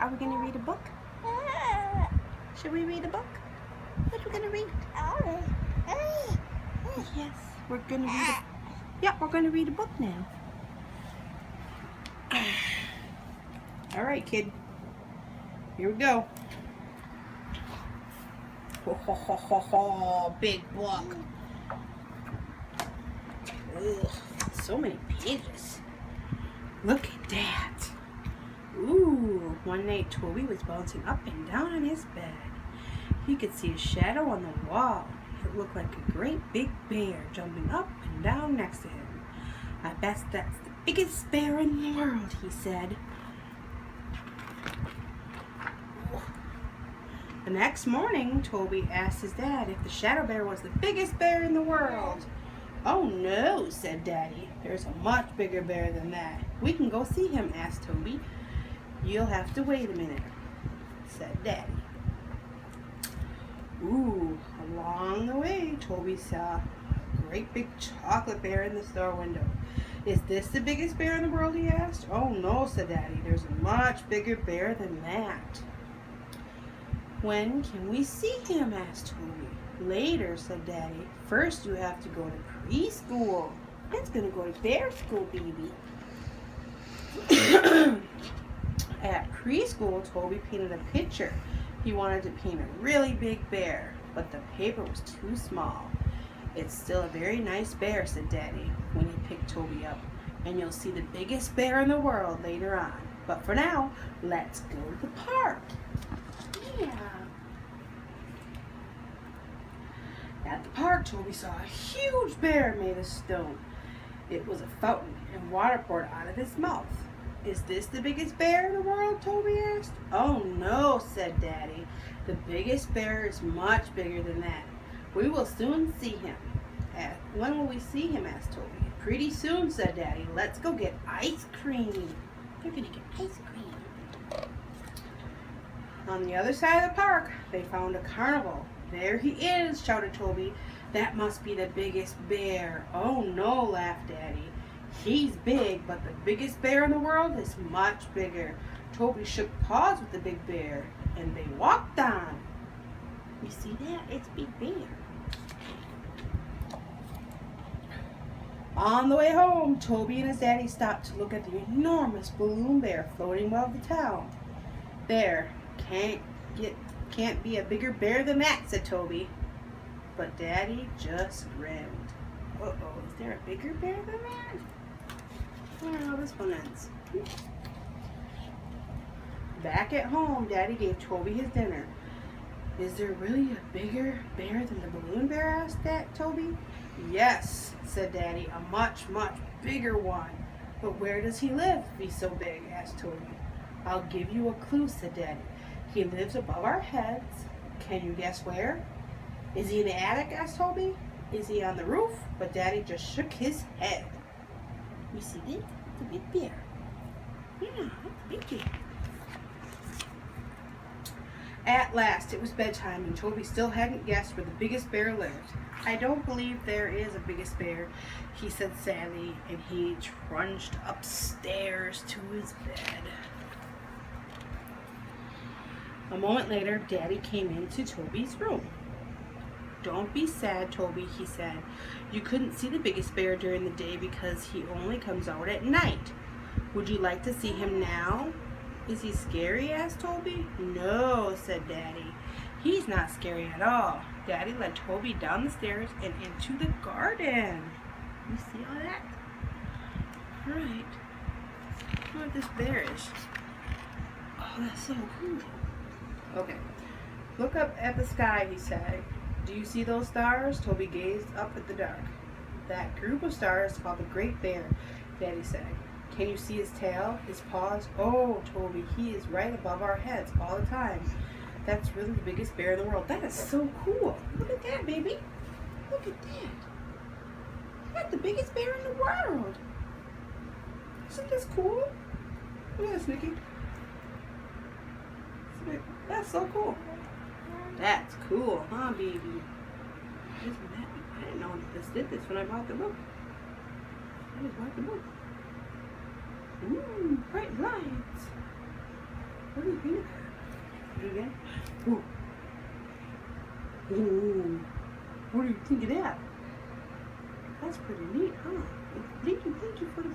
Are we going to read a book? Should we read a book? What are we going to read? Yes, we're going to read a... Yeah, we're going to read a book now. All right, kid. Here we go. Ho, ho, ho, ho, ho. Big book. Ugh, so many pages. Look at that. Ooh, one night Toby was bouncing up and down on his bed. He could see a shadow on the wall. It looked like a great big bear jumping up and down next to him. I bet that's the biggest bear in the world, he said. The next morning, Toby asked his dad if the shadow bear was the biggest bear in the world. Oh no, said Daddy. There's a much bigger bear than that. We can go see him, asked Toby. You'll have to wait a minute, said Daddy. Ooh, along the way, Toby saw a great big chocolate bear in the store window. Is this the biggest bear in the world, he asked. Oh no, said Daddy. There's a much bigger bear than that. When can we see him, asked Toby. Later, said Daddy. First you have to go to preschool. It's going to go to bear school, baby. At preschool, Toby painted a picture. He wanted to paint a really big bear, but the paper was too small. It's still a very nice bear, said Daddy, when he picked Toby up. And you'll see the biggest bear in the world later on. But for now, let's go to the park. Yeah. At the park, Toby saw a huge bear made of stone. It was a fountain, and water poured out of its mouth. Is this the biggest bear in the world, Toby asked. Oh no, said Daddy. The biggest bear is much bigger than that. We will soon see him. When will we see him, asked Toby. Pretty soon, said Daddy. Let's go get ice cream. They're gonna get ice cream. On the other side of the park, they found a carnival. There he is, shouted Toby. That must be the biggest bear. Oh no, laughed Daddy. He's big, but the biggest bear in the world is much bigger. Toby shook paws with the big bear, and they walked on. You see that? It's Big Bear. On the way home, Toby and his daddy stopped to look at the enormous balloon bear floating above the town. There, can't be a bigger bear than that, said Toby. But Daddy just grinned. Uh-oh, is there a bigger bear than that? I don't know how this one ends. Back at home, Daddy gave Toby his dinner. Is there really a bigger bear than the balloon bear, asked Toby. Yes, said Daddy, a much, much bigger one. But where does he live, be so big, asked Toby. I'll give you a clue, said Daddy. He lives above our heads. Can you guess where? Is he in the attic, asked Toby. Is he on the roof? But Daddy just shook his head. You see it? It's a big bear. Yeah, it's a big bear. At last, it was bedtime, and Toby still hadn't guessed where the biggest bear lived. I don't believe there is a biggest bear, he said sadly, and he trudged upstairs to his bed. A moment later, Daddy came into Toby's room. Don't be sad, Toby, he said. You couldn't see the biggest bear during the day because he only comes out at night. Would you like to see him now? Is he scary? Asked Toby. No, said Daddy. He's not scary at all. Daddy led Toby down the stairs and into the garden. You see all that? All right. Look what this bear is. Oh, that's so cool. Okay. Look up at the sky, he said. Do you see those stars? Toby gazed up at the dark. That group of stars is called the Great Bear, Daddy said. Can you see his tail, his paws? Oh, Toby, he is right above our heads all the time. That's really the biggest bear in the world. That is so cool. Look at that, baby. Look at that. That's the biggest bear in the world. Isn't this cool? Look at this, Mickey. That's so cool. That's cool, huh, baby? Isn't that? I didn't know this did this when I bought the book. I just bought the book. Ooh, bright lights. What do you think? Again? Ooh. Ooh. What do you think of that? That's pretty neat, huh? Thank you for the